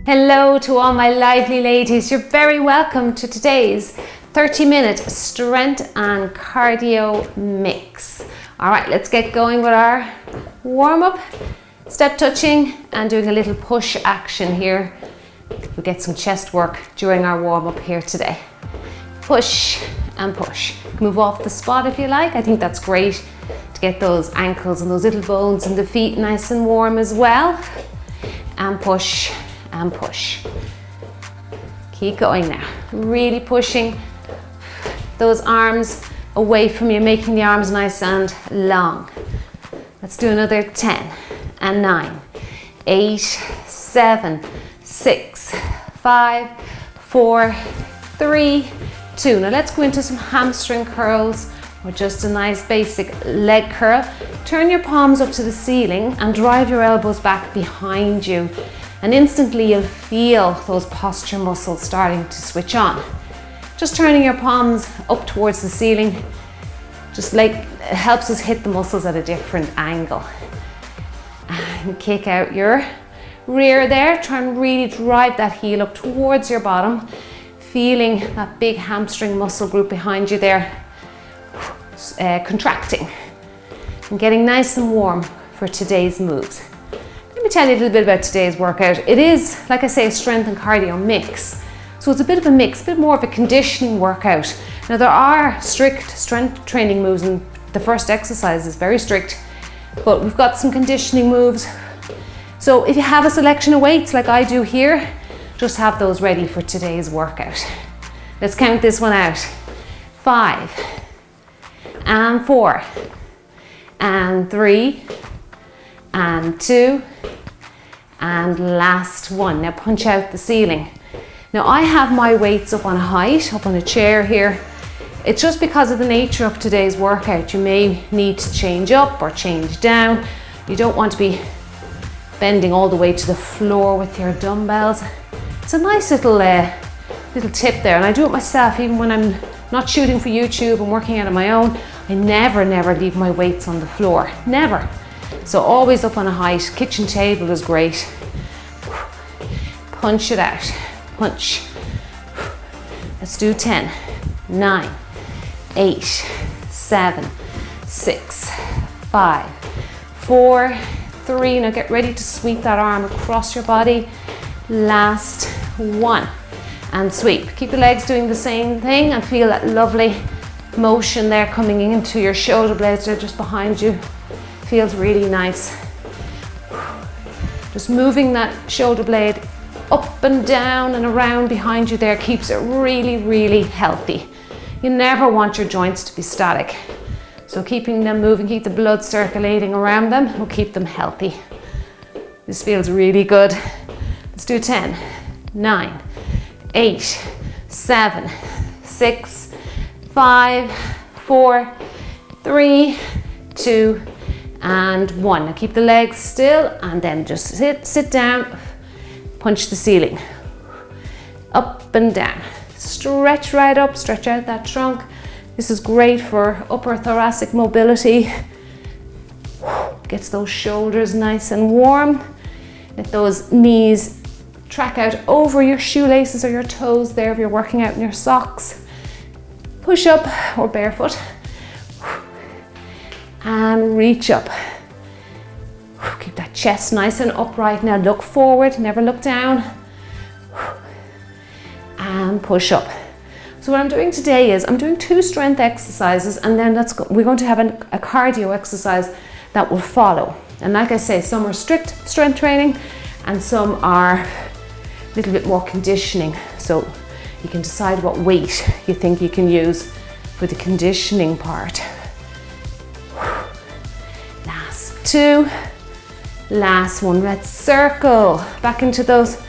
Hello to all my lively ladies. You're very welcome to today's 30-minute strength and cardio mix. All right, let's get going with our warm-up. Step touching and doing a little push action here. We'll get some chest work during our warm-up here today. Push and push. Move off the spot if you like. I think that's great to get those ankles and those little bones in the feet nice and warm as well. And push and push. Keep going now. Really pushing those arms away from you, making the arms nice and long. Let's do another 10 and 9, 8, 7, 6, 5, 4, 3, 2. Now let's go into some hamstring curls or just a nice basic leg curl. Turn your palms up to the ceiling and drive your elbows back behind you. And instantly you'll feel those posture muscles starting to switch on. Just turning your palms up towards the ceiling, just like it helps us hit the muscles at a different angle. And kick out your rear there. Try and really drive that heel up towards your bottom, feeling that big hamstring muscle group behind you there, contracting and getting nice and warm for today's moves. Let me tell you a little bit about today's workout. It is, like I say, a strength and cardio mix. So it's a bit of a mix, a bit more of a conditioning workout. Now there are strict strength training moves and the first exercise is very strict, but we've got some conditioning moves. So if you have a selection of weights like I do here, just have those ready for today's workout. Let's count this one out. 5 and 4 and 3 and 2 and last one. Now punch out the ceiling. Now I have my weights up on a height, up on a chair here. It's just because of the nature of today's workout. You may need to change up or change down. You don't want to be bending all the way to the floor with your dumbbells. It's a nice little tip there, and I do it myself even when I'm not shooting for YouTube and working out on my own. I never leave my weights on the floor, never. So always up on a height. Kitchen table is great. Punch it out, punch. Let's do 10, 9, 8, 7, 6, 5, 4, 3. Now get ready to sweep that arm across your body. Last one. And sweep. Keep the legs doing the same thing and feel that lovely motion there coming into your shoulder blades. They're just behind you. Feels really nice. Just moving that shoulder blade up and down and around behind you there keeps it really healthy. You never want your joints to be static. So keeping them moving, keep the blood circulating around them will keep them healthy. This feels really good. Let's do 10, 9, 8, 7, 6, 5, 4, 3, 2, and 1. Now keep the legs still and then just sit down, punch the ceiling. Up and down. Stretch right up, stretch out that trunk. This is great for upper thoracic mobility. Gets those shoulders nice and warm. Let those knees track out over your shoelaces or your toes there if you're working out in your socks. Push up or barefoot. And reach up. Keep that chest nice and upright. Now look forward, never look down. And push up. So what I'm doing today is I'm doing 2 strength exercises and then we're going to have a cardio exercise that will follow. And like I say, some are strict strength training and some are a little bit more conditioning. So you can decide what weight you think you can use for the conditioning part. Last 2, last one. Let's circle back into those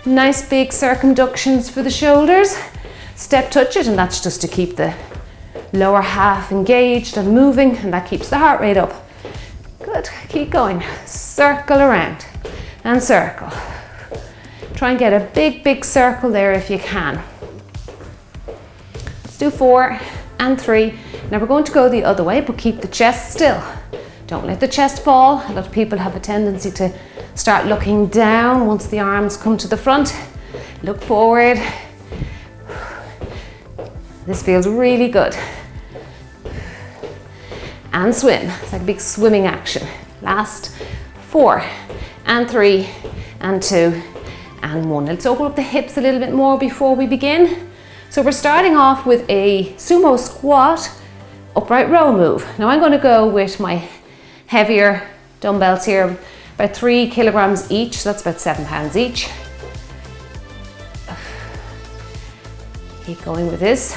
nice big circumductions for the shoulders. Step touch it, and that's just to keep the lower half engaged and moving, and that keeps the heart rate up. Good, keep going. Circle around and circle. Try and get a big circle there if you can. Let's do 4 and 3. Now we're going to go the other way, but keep the chest still. Don't let the chest fall. A lot of people have a tendency to Start looking down once the arms come to the front. Look forward. This feels really good. And swim. It's like a big swimming action. Last 4 and 3 and 2 and 1. Let's open up the hips a little bit more before we begin. So we're starting off with a sumo squat upright row move. Now I'm going to go with my heavier dumbbells here, about 3 kilograms each, so that's about 7 pounds each. Keep going with this.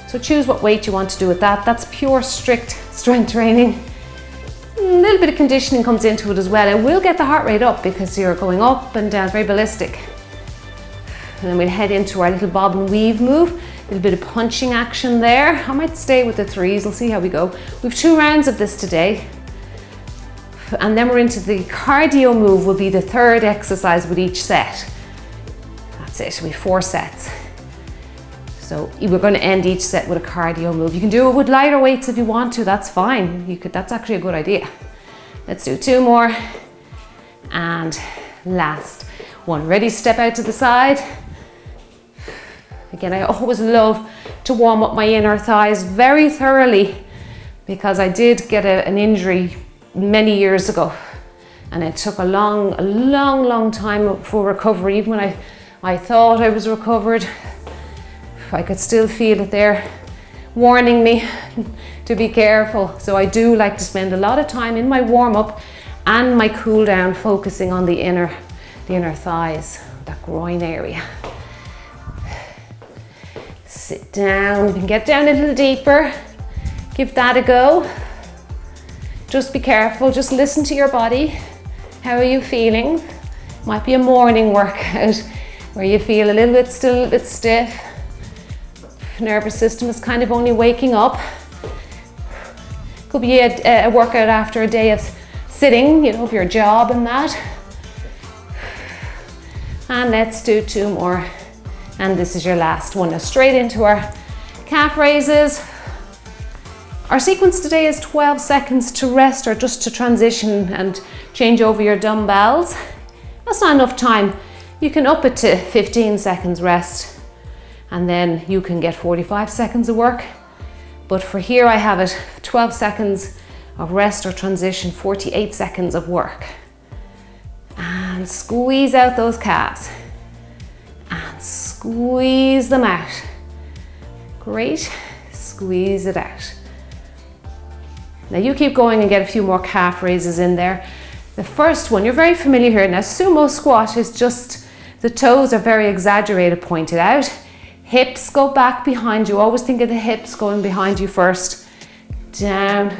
So choose what weight you want to do with that. That's pure, strict strength training. A little bit of conditioning comes into it as well. It will get the heart rate up because you're going up and down, very ballistic. And then we'll head into our little bob and weave move. A little bit of punching action there. I might stay with the 3s, we'll see how we go. We've 2 rounds of this today. And then we're into the cardio move, will be the 3rd exercise with each set. That's it, we have 4 sets. So we're going to end each set with a cardio move. You can do it with lighter weights if you want to, that's fine. That's actually a good idea. Let's do 2 more. And last one. Ready, step out to the side. Again, I always love to warm up my inner thighs very thoroughly because I did get an injury many years ago. And it took a long time for recovery. Even when I thought I was recovered, I could still feel it there warning me to be careful. So I do like to spend a lot of time in my warm-up and my cool down focusing on the inner thighs, that groin area. Sit down, you can get down a little deeper. Give that a go. Just be careful, just listen to your body. How are you feeling? Might be a morning workout where you feel a little bit still, a little bit stiff. Nervous system is kind of only waking up. Could be a workout after a day of sitting, you know, of your job and that. And let's do 2 more. And this is your last one. Now straight into our calf raises. Our sequence today is 12 seconds to rest or just to transition and change over your dumbbells. That's not enough time. You can up it to 15 seconds rest. And then you can get 45 seconds of work. But for here I have it 12 seconds of rest or transition, 48 seconds of work. And squeeze out those calves. And squeeze them out. Great, squeeze it out. Now you keep going and get a few more calf raises in there. The first one, you're very familiar here. Now sumo squat is just, the toes are very exaggerated, pointed out. Hips go back behind you. Always think of the hips going behind you first. Down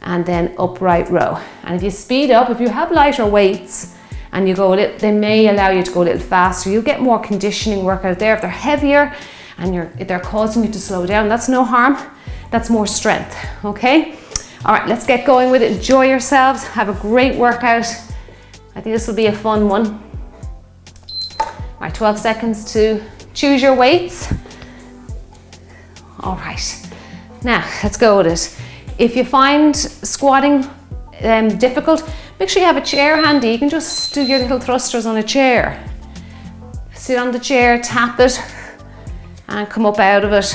and then upright row. And if you speed up, if you have lighter weights and you go a little, they may allow you to go a little faster. You'll get more conditioning work out there. If they're heavier and they're causing you to slow down, that's no harm. That's more strength, okay? All right, let's get going with it. Enjoy yourselves. Have a great workout. I think this will be a fun one. All right, 12 seconds to choose your weights. All right, now let's go with it. If you find squatting difficult, make sure you have a chair handy. You can just do your little thrusters on a chair. Sit on the chair, tap it, and come up out of it.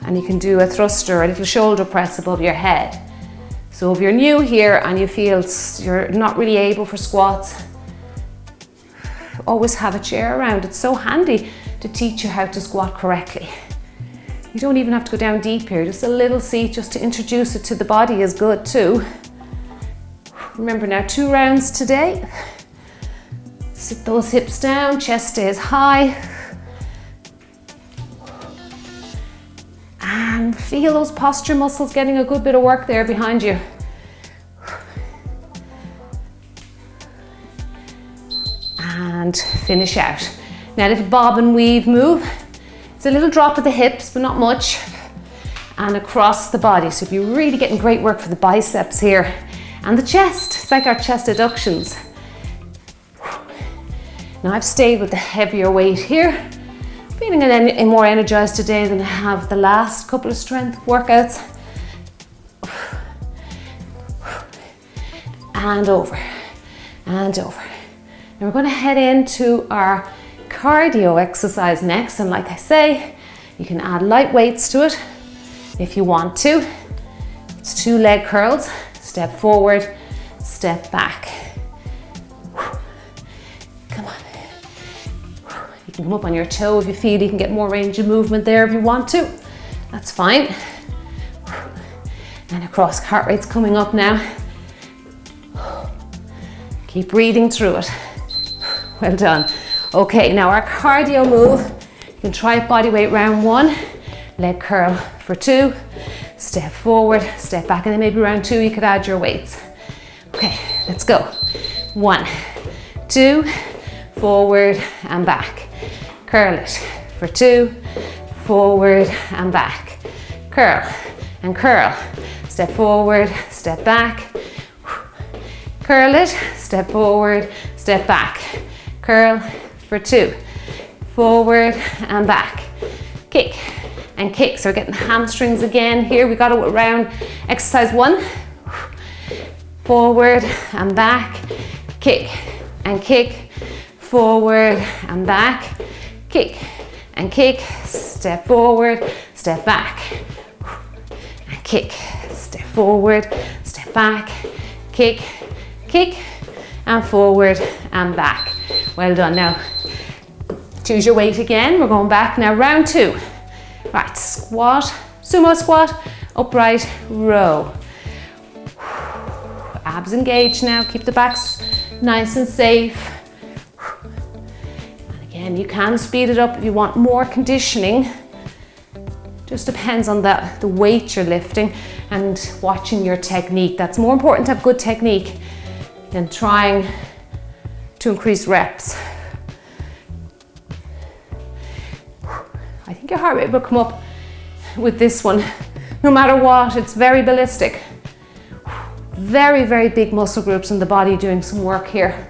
And you can do a thruster, a little shoulder press above your head. So if you're new here and you feel you're not really able for squats, always have a chair around. It's so handy to teach you how to squat correctly. You don't even have to go down deep here. Just a little seat just to introduce it to the body is good too. Remember now, 2 rounds today. Sit those hips down, chest stays high. And feel those posture muscles getting a good bit of work there behind you. And finish out. Now a little bob and weave move. It's a little drop of the hips, but not much. And across the body. So if you're really getting great work for the biceps here and the chest, it's like our chest adductions. Now I've stayed with the heavier weight here. Feeling more energized today than I have the last couple of strength workouts. and over, and over. Now we're going to head into our cardio exercise next, and like I say, you can add light weights to it if you want to. It's 2 leg curls, step forward, step back. Come on. You can come up on your toe if you feel you can get more range of movement there if you want to. That's fine. And across, heart rate's coming up now. Keep breathing through it. Well done. Okay, now our cardio move. You can try body weight round 1, leg curl for 2, step forward, step back, and then maybe round 2 you could add your weights. Okay, let's go. 1, 2, forward and back. Curl it for 2, forward and back. Curl and curl. Step forward, step back. Curl it, step forward, step back. Curl for 2, forward and back. Kick and kick. So we're getting hamstrings again here. We got it around exercise 1. Forward and back. Kick and kick. Forward and back. Kick and kick. Step forward, step back. And kick. Step forward, step back. Kick, kick, and forward and back. Well done. Now choose your weight again. We're going back now. Round 2. Right, squat, sumo squat, upright row. Abs engaged now. Keep the backs nice and safe. And again, you can speed it up if you want more conditioning. Just depends on the weight you're lifting and watching your technique. That's more important to have good technique than trying to increase reps. I think your heart rate will come up with this one. No matter what, it's very ballistic. Very, very big muscle groups in the body doing some work here.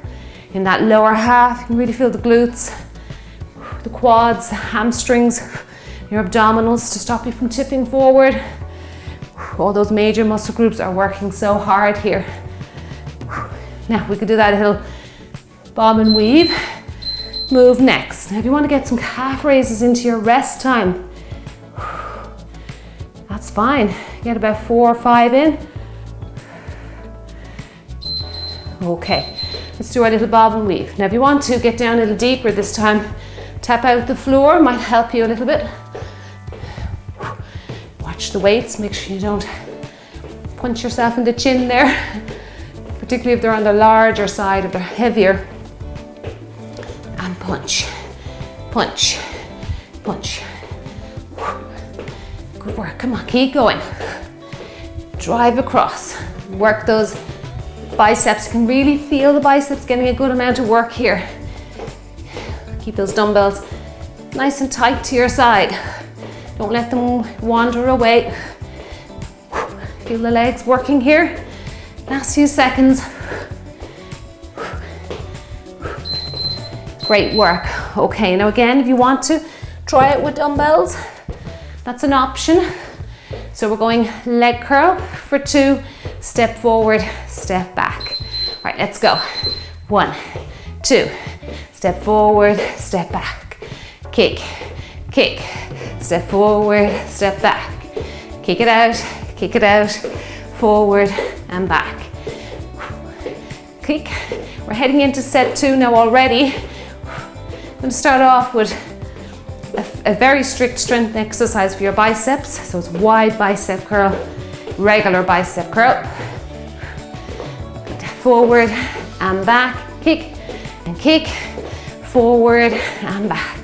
In that lower half, you can really feel the glutes, the quads, the hamstrings, your abdominals to stop you from tipping forward. All those major muscle groups are working so hard here. Now we could do that little bob and weave move next. Now if you want to get some calf raises into your rest time, that's fine. Get about 4 or 5 in. Okay, let's do our little bob and weave. Now if you want to get down a little deeper this time, tap out the floor, might help you a little bit. Watch the weights, make sure you don't punch yourself in the chin there, particularly if they're on the larger side, if they're heavier. And punch, punch, punch. Good work, come on, keep going. Drive across, work those biceps. You can really feel the biceps getting a good amount of work here. Keep those dumbbells nice and tight to your side. Don't let them wander away. Feel the legs working here. Last few seconds. Great work. Okay, now again, if you want to try it with dumbbells, that's an option. So we're going leg curl for 2, step forward, step back. All right, let's go. 1, 2, step forward, step back. Kick, kick, step forward, step back. Kick it out, forward and back. Kick. We're heading into set 2 now already. I'm going to start off with a very strict strength exercise for your biceps. So it's wide bicep curl, regular bicep curl. Forward and back, kick and kick, forward and back.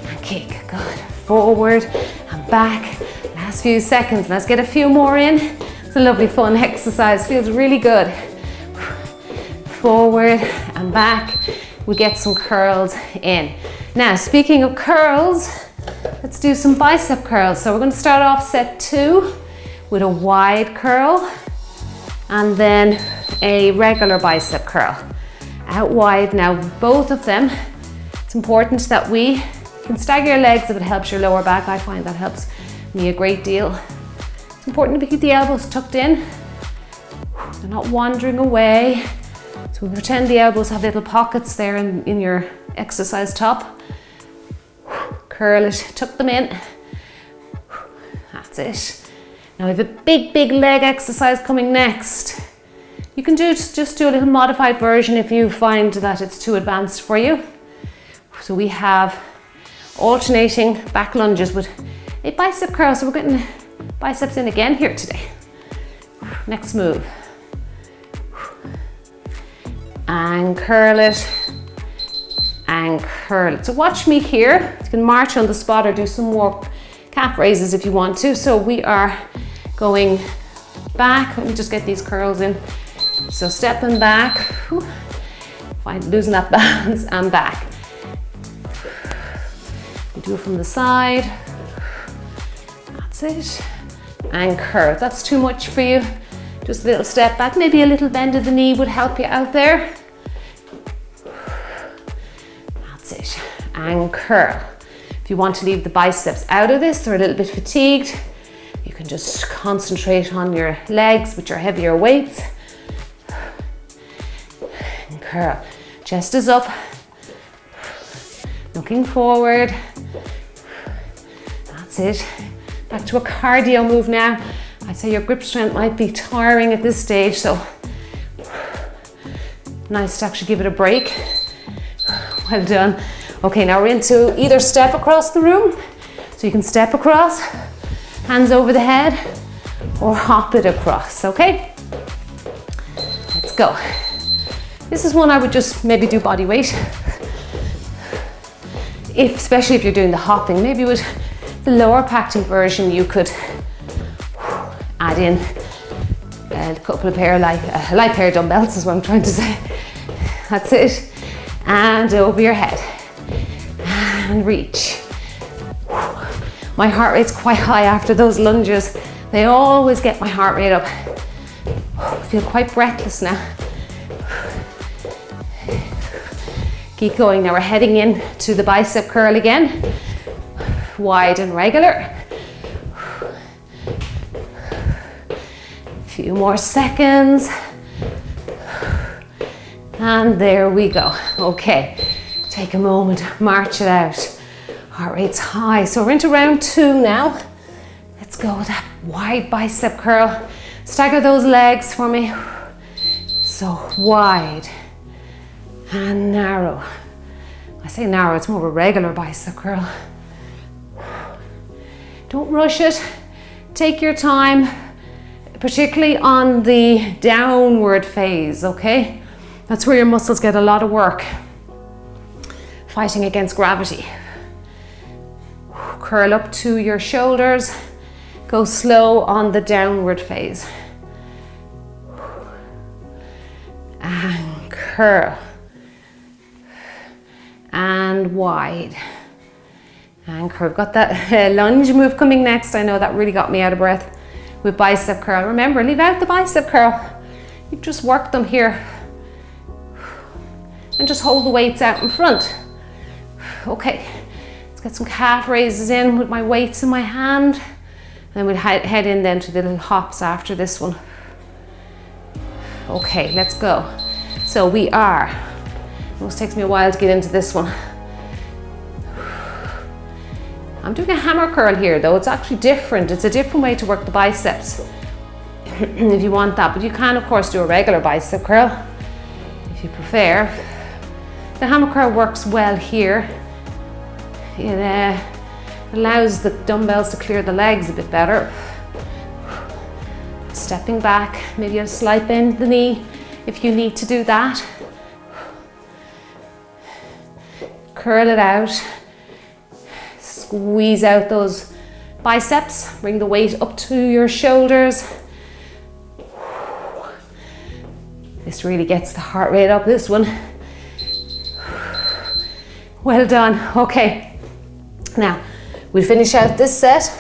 And kick, good. Forward and back. Last few seconds, let's get a few more in. It's a lovely fun exercise, feels really good. Forward and back. We get some curls in. Now, speaking of curls, let's do some bicep curls. So we're going to start off set 2 with a wide curl and then a regular bicep curl. Out wide. Now, both of them, it's important that we can stagger your legs if it helps your lower back. I find that helps me a great deal. It's important to keep the elbows tucked in. They're not wandering away. So we pretend the elbows have little pockets there in your exercise top. Curl it, tuck them in. That's it. Now we have a big, big leg exercise coming next. You can just do a little modified version if you find that it's too advanced for you. So we have alternating back lunges with a bicep curl. So we're getting biceps in again here today. Next move. And curl it. And curl it. So watch me here. You can march on the spot or do some more calf raises if you want to. So we are going back. Let me just get these curls in. So stepping back. Fine, losing that balance and back. You do it from the side. That's it. And curl. If that's too much for you, just a little step back. Maybe a little bend of the knee would help you out there. That's it. And curl. If you want to leave the biceps out of this, they're a little bit fatigued, you can just concentrate on your legs with your heavier weights. And curl. Chest is up. Looking forward. That's it. Back to a cardio move now. I'd say your grip strength might be tiring at this stage, so nice to actually give it a break. Well done. Okay, now we're into either step across the room. So you can step across, hands over the head, or hop it across, okay? Let's go. This is one I would just maybe do body weight. Especially if you're doing the hopping, maybe with the lower packing version, you could add in a couple of light pair dumbbells is what I'm trying to say. That's it. And over your head. And reach. My heart rate's quite high after those lunges. They always get my heart rate up. I feel quite breathless now. Keep going. Now we're heading in to the bicep curl again. Wide and regular. Few more seconds. And there we go. Okay, take a moment, march it out. Heart rate's high. So we're into round 2 now. Let's go with that wide bicep curl. Stagger those legs for me. So wide and narrow. I say narrow, it's more of a regular bicep curl. Don't rush it. Take your time, particularly on the downward phase, okay? That's where your muscles get a lot of work, fighting against gravity. Curl up to your shoulders. Go slow on the downward phase. And curl. And wide. And curl. Got that lunge move coming next. I know that really got me out of breath with bicep curl. Remember, leave out the bicep curl. You've just worked them here. And just hold the weights out in front. Okay, let's get some calf raises in with my weights in my hand. And then we'll head in then to the little hops after this one. Okay, let's go. So we are, it always takes me a while to get into this one. I'm doing a hammer curl here though. It's actually different. It's a different way to work the biceps if you want that. But you can of course do a regular bicep curl if you prefer. The hammer curl works well here. It allows the dumbbells to clear the legs a bit better. Stepping back, maybe a slight bend of the knee if you need to do that. Curl it out. Squeeze out those biceps. Bring the weight up to your shoulders. This really gets the heart rate up, this one. Well done. Okay. Now, we'll finish out this set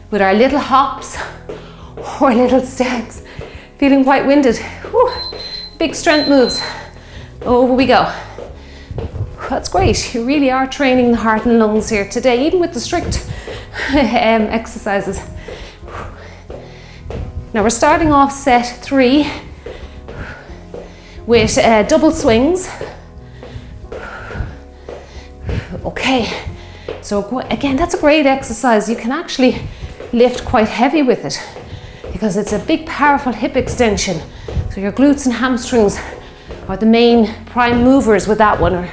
with our little hops or little steps. Feeling quite winded. Whew. Big strength moves. Over we go. That's great. You really are training the heart and lungs here today, even with the strict exercises. Now we're starting off set 3 with double swings. Okay, so again, that's a great exercise. You can actually lift quite heavy with it because it's a big, powerful hip extension. So your glutes and hamstrings are the main prime movers with that one, or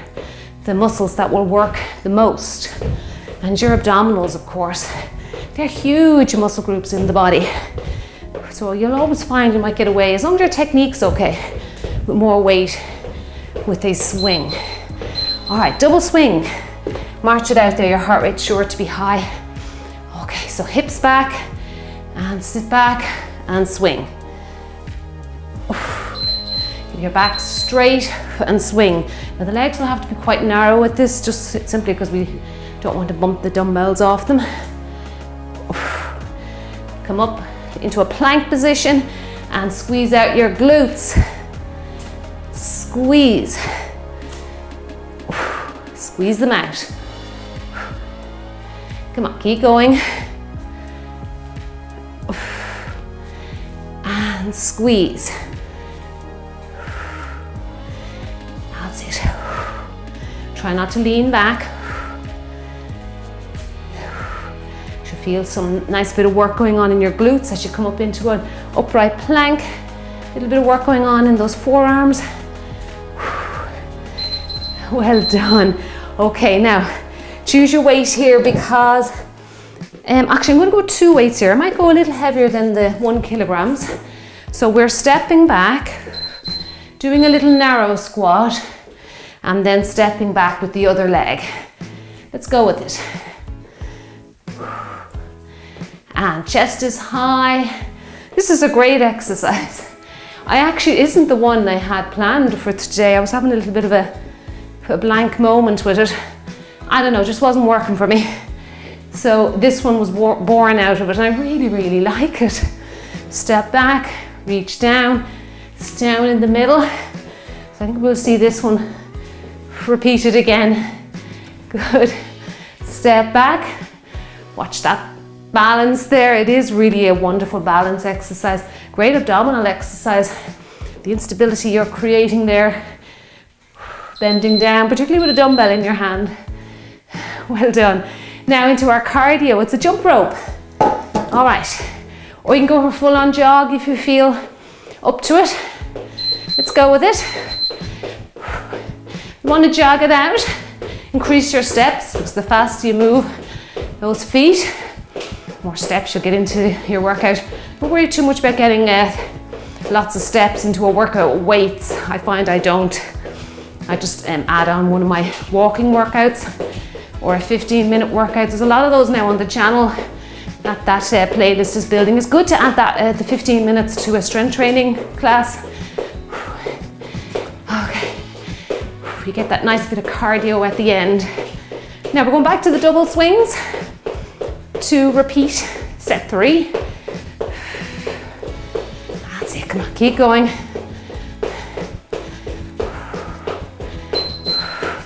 the muscles that will work the most. And your abdominals, of course, they're huge muscle groups in the body. So you'll always find you might get away, as long as your technique's okay, with more weight with a swing. All right, double swing. March it out there, your heart rate's sure to be high. Okay, so hips back, and sit back, and swing. Keep your back straight, and swing. Now the legs will have to be quite narrow with this, just simply because we don't want to bump the dumbbells off them. Come up into a plank position, and squeeze out your glutes. Squeeze. Squeeze them out. Come on, keep going. And squeeze. That's it. Try not to lean back. Should feel some nice bit of work going on in your glutes as you come up into an upright plank. A little bit of work going on in those forearms. Well done. Okay, now choose your weight here, because actually I'm going to go 2 weights here. I might go a little heavier than the 1 kilograms. So we're stepping back, doing a little narrow squat, and then stepping back with the other leg. Let's go with it. And chest is high. This is a great exercise. Isn't the one I had planned for today. I was having a little bit of a blank moment with it. I don't know, just wasn't working for me. So this one was born out of it, and I really, really like it. Step back, reach down, it's down in the middle. So I think we'll see this one repeated again. Good. Step back, watch that balance there. It is really a wonderful balance exercise. Great abdominal exercise. The instability you're creating there. Bending down, particularly with a dumbbell in your hand. Well done. Now into our cardio, it's a jump rope. All right, or you can go for full on jog if you feel up to it. Let's go with it. You want to jog it out, increase your steps, because the faster you move those feet, more steps you'll get into your workout. Don't worry too much about getting lots of steps into a workout with weights. I find I don't. I just add on one of my walking workouts or a 15-minute workout. There's a lot of those now on the channel that playlist is building. It's good to add that the 15 minutes to a strength training class. Okay, you get that nice bit of cardio at the end. Now we're going back to the double swings to repeat set 3. That's it, come on, keep going.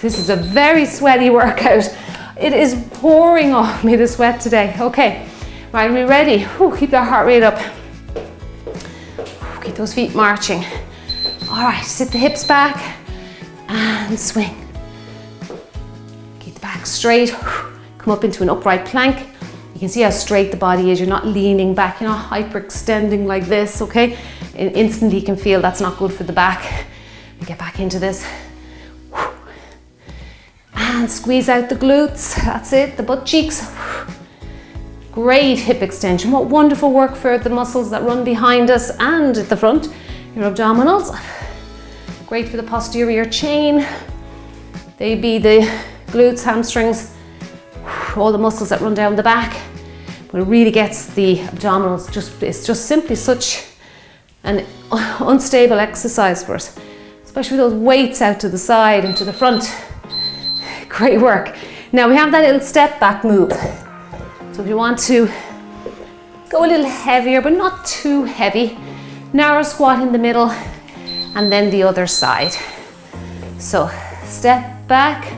This is a very sweaty workout. It is pouring off me, the sweat today. Okay, right, are we ready? Keep that heart rate up. Keep those feet marching. All right, sit the hips back and swing. Keep the back straight. Come up into an upright plank. You can see how straight the body is. You're not leaning back, you're not hyperextending like this, okay? And instantly you can feel that's not good for the back. We get back into this. And squeeze out the glutes, that's it, the butt cheeks. Great hip extension. What wonderful work for the muscles that run behind us and at the front, your abdominals. Great for the posterior chain. They be the glutes, hamstrings, all the muscles that run down the back. But it really gets the abdominals, it's just simply such an unstable exercise for us, especially with those weights out to the side and to the front. Great work. Now we have that little step back move. So if you want to go a little heavier, but not too heavy, narrow squat in the middle, and then the other side. So step back,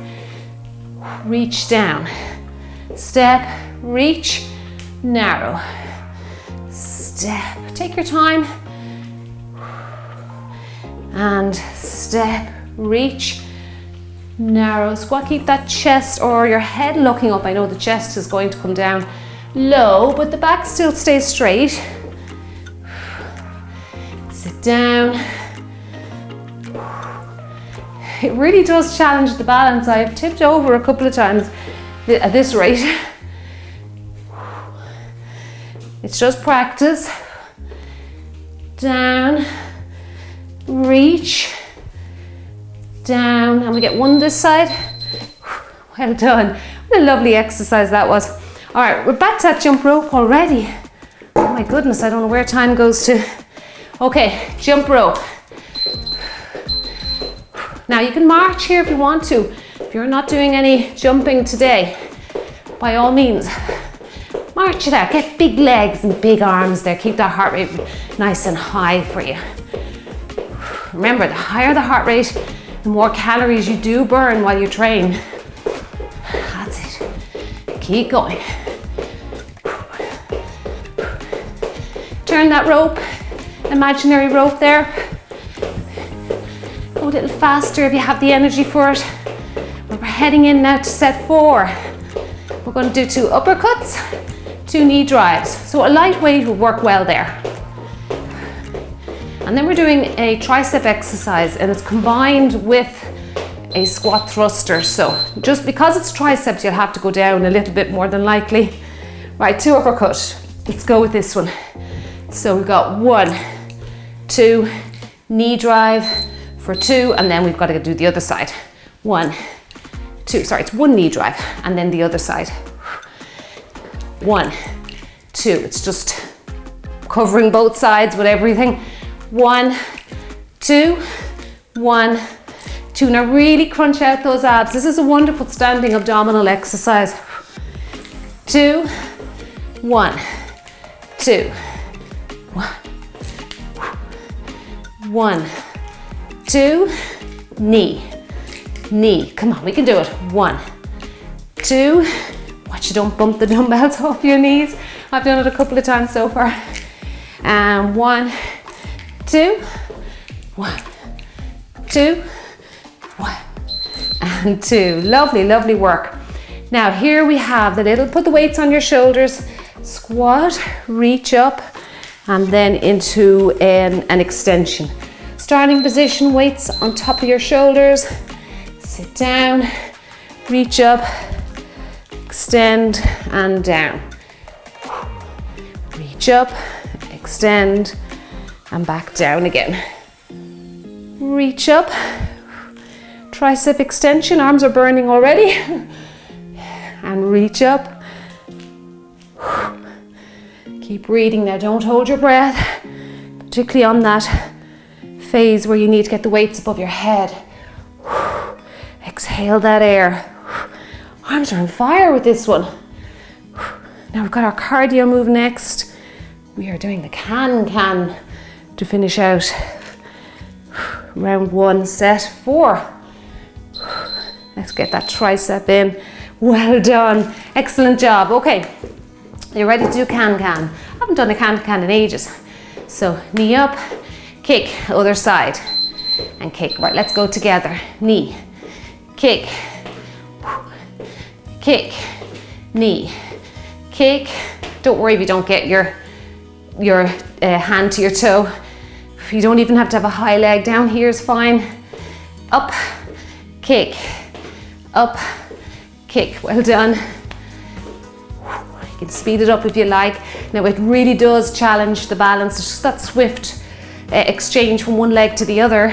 reach down. Step, reach, narrow. Step, take your time. and step, reach, narrow squat. Keep that chest or your head looking up. I know the chest is going to come down low, but the back still stays straight. Sit down. It really does challenge the balance. I've tipped over a couple of times at this rate. It's just practice. Down, reach, down, and we get one this side. Well done. What a lovely exercise that was. All right, we're back to that jump rope already. Oh my goodness, I don't know where time goes to. Okay, jump rope. Now you can march here if you want to. If you're not doing any jumping today, by all means, march it out. Get big legs and big arms there. Keep that heart rate nice and high for you. Remember, the higher the heart rate, the more calories you do burn while you train. That's it. Keep going. Turn that rope, imaginary rope there. Go a little faster if you have the energy for it. We're heading in now to set 4. We're going to do 2 uppercuts, 2 knee drives. So a light weight will work well there. And then we're doing a tricep exercise, and it's combined with a squat thruster. So just because it's triceps, you'll have to go down a little bit more than likely. Right, 2 uppercut. Let's go with this one. So we've got 1, 2, knee drive for 2, and then we've got to do the other side. 1, 2, sorry, it's 1 knee drive, and then the other side. 1, 2, it's just covering both sides with everything. 1, 2, 1, 2. Now really crunch out those abs. This is a wonderful standing abdominal exercise. 2, 1, 2, 1, 1, 2, knee, knee. Come on, we can do it. 1, 2. Watch you don't bump the dumbbells off your knees. I've done it a couple of times so far. And 1, 2, 1, 2, 1, and 2. Lovely, lovely work. Now here we have the little, put the weights on your shoulders, squat, reach up, and then into an extension. Starting position, weights on top of your shoulders. Sit down, reach up, extend, and down. Reach up, extend, and back down again. Reach up, tricep extension, arms are burning already. And reach up. Keep breathing now, don't hold your breath, particularly on that phase where you need to get the weights above your head. Exhale that air. Arms are on fire with this one. Now we've got our cardio move next. We are doing the can to finish out round 1, set 4. Let's get that tricep in. Well done, excellent job. Okay, you're ready to do can. I haven't done a can in ages. So knee up, kick, other side, and kick. Right, let's go together. Knee, kick, kick, knee, kick. Don't worry if you don't get your hand to your toe. You don't even have to have a high leg. Down here is fine. Up, kick, up, kick. Well done. You can speed it up if you like. Now it really does challenge the balance. It's just that swift exchange from one leg to the other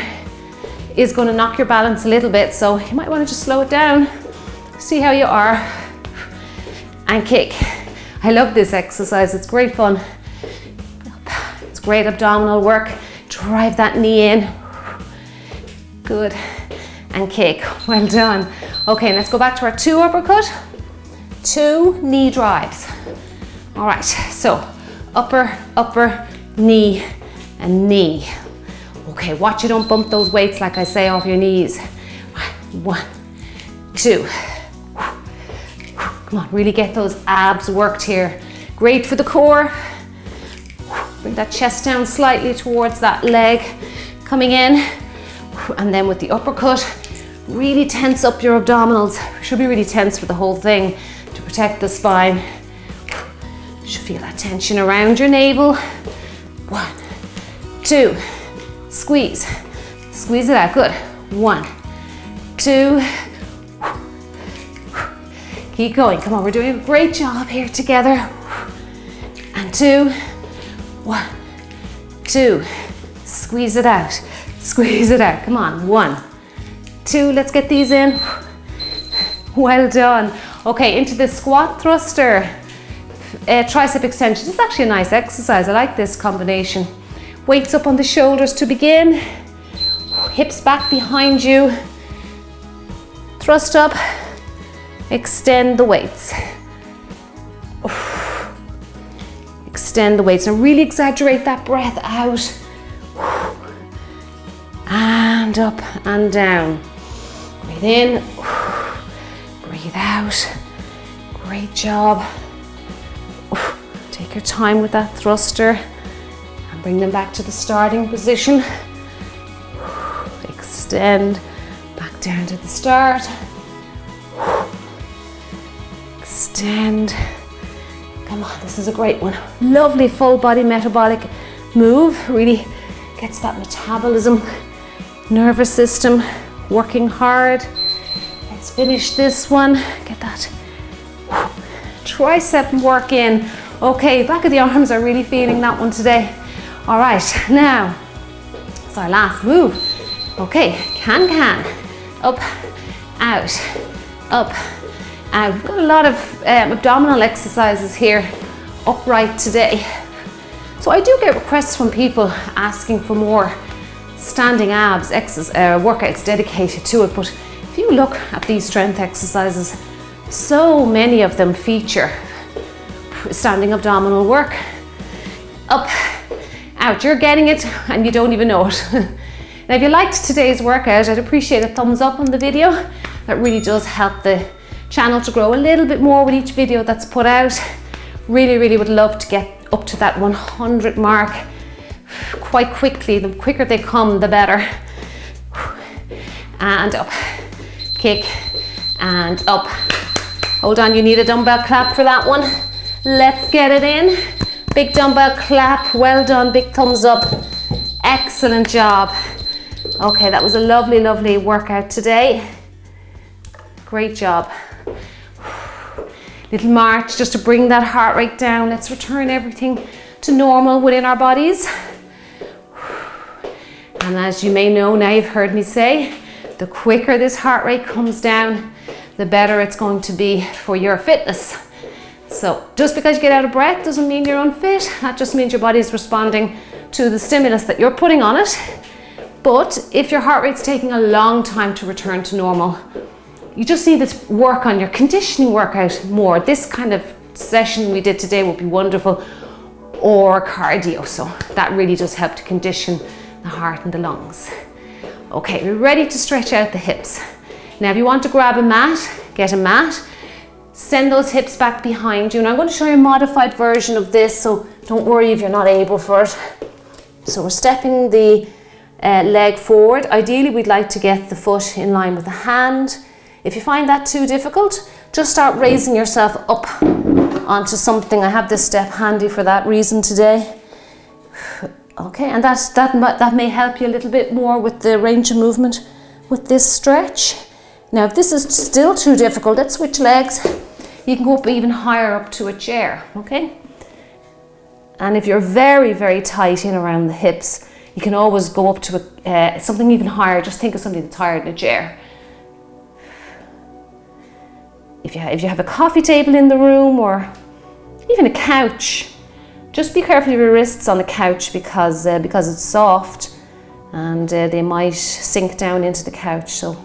is going to knock your balance a little bit. So you might want to just slow it down. See how you are. And kick. I love this exercise. It's great fun. It's great abdominal work. Drive that knee in. Good. And kick. Well done. Okay, let's go back to our 2 uppercut, 2 knee drives. All right, so upper, knee, and knee. Okay, watch you don't bump those weights, like I say, off your knees. 1, 2. Come on, really get those abs worked here. Great for the core. Bring that chest down slightly towards that leg. Coming in, And then with the uppercut, really tense up your abdominals. You should be really tense for the whole thing to protect the spine. You should feel that tension around your navel. 1, 2, squeeze. Squeeze it out, good. 1, 2, keep going. Come on, we're doing a great job here together. And 2, 1, 2, squeeze it out. Squeeze it out. Come on, 1, 2, let's get these in. Well done. Okay, into the squat thruster. Tricep extension. This is actually a nice exercise. I like this combination. Weights up on the shoulders to begin. Hips back behind you. Thrust up. Extend the weights. Extend the weights and really exaggerate that breath out. And up and down. Breathe in. Breathe out. Great job. Take your time with that thruster and bring them back to the starting position. Extend back down to the start. Extend. Come on, this is a great one. Lovely full body metabolic move. Really gets that metabolism, nervous system working hard. Let's finish this one. Get that tricep work in. Okay, back of the arms are really feeling that one today. All right, now it's our last move. Okay, can. Up, out, up, out. We've got a lot of abdominal exercises here, upright today. So I do get requests from people asking for more standing abs workouts dedicated to it, but if you look at these strength exercises, so many of them feature standing abdominal work. Up, out, you're getting it and you don't even know it. Now if you liked today's workout, I'd appreciate a thumbs up on the video. That really does help the channel to grow a little bit more with each video that's put out. Really would love to get up to that 100 mark quite quickly. The quicker they come, the better. And up, kick, and up. Hold on, you need a dumbbell clap for that one. Let's get it in. Big dumbbell clap, well done, big thumbs up. Excellent job. Okay, that was a lovely workout today. Great job. Little march just to bring that heart rate down. Let's return everything to normal within our bodies. And as you may know, now you've heard me say, the quicker this heart rate comes down, the better it's going to be for your fitness. So just because you get out of breath doesn't mean you're unfit. That just means your body is responding to the stimulus that you're putting on it. But if your heart rate's taking a long time to return to normal, you just need to work on your conditioning workout more. This kind of session we did today would be wonderful, or cardio. So that really does help to condition the heart and the lungs. Okay, we're ready to stretch out the hips. Now if you want to grab a mat, get a mat. Send those hips back behind you. And I'm going to show you a modified version of this, so don't worry if you're not able for it. So we're stepping the leg forward. Ideally, we'd like to get the foot in line with the hand. If you find that too difficult, just start raising yourself up onto something. I have this step handy for that reason today. Okay, and that may help you a little bit more with the range of movement with this stretch. Now, if this is still too difficult, let's switch legs. You can go up even higher up to a chair, okay? And if you're very tight in around the hips, you can always go up to something even higher. Just think of something that's higher than a chair. If you have a coffee table in the room or even a couch, just be careful of your wrists on the couch because it's soft and they might sink down into the couch. So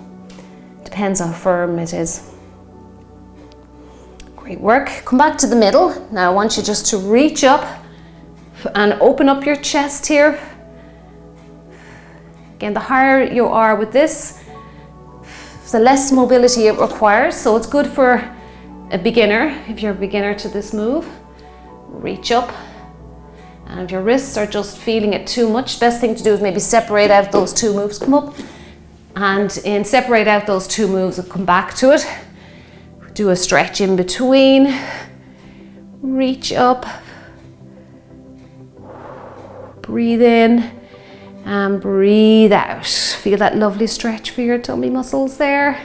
depends how firm it is. Great work. Come back to the middle. Now I want you just to reach up and open up your chest here. Again, the higher you are with this, the less mobility it requires. So it's good for a beginner, if you're a beginner to this move. Reach up. And if your wrists are just feeling it too much, best thing to do is maybe separate out those two moves. Come up And separate out those two moves and come back to it. Do a stretch in between. Reach up. Breathe in and breathe out. Feel that lovely stretch for your tummy muscles there.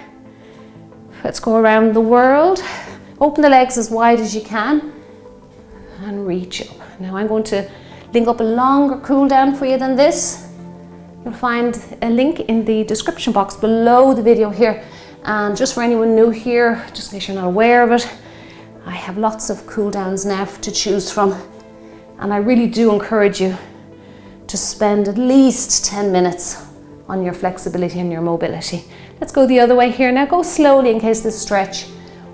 Let's go around the world. Open the legs as wide as you can and reach up. Now I'm going to link up a longer cool down for you than this. You'll find a link in the description box below the video here. And just for anyone new here, just in case you're not aware of it, I have lots of cool downs now to choose from. And I really do encourage you to spend at least 10 minutes on your flexibility and your mobility. Let's go the other way here. Now go slowly in case this stretch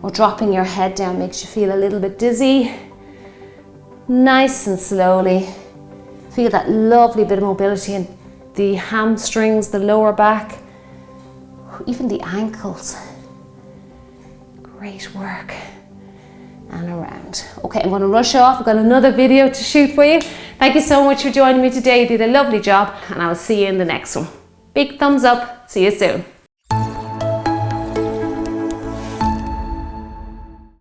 or dropping your head down makes you feel a little bit dizzy. Nice and slowly. Feel that lovely bit of mobility in the hamstrings, the lower back, even the ankles. Great work. And around. Okay, I'm going to rush off. I've got another video to shoot for you. Thank you so much for joining me today. You did a lovely job, and I will see you in the next one. Big thumbs up. See you soon.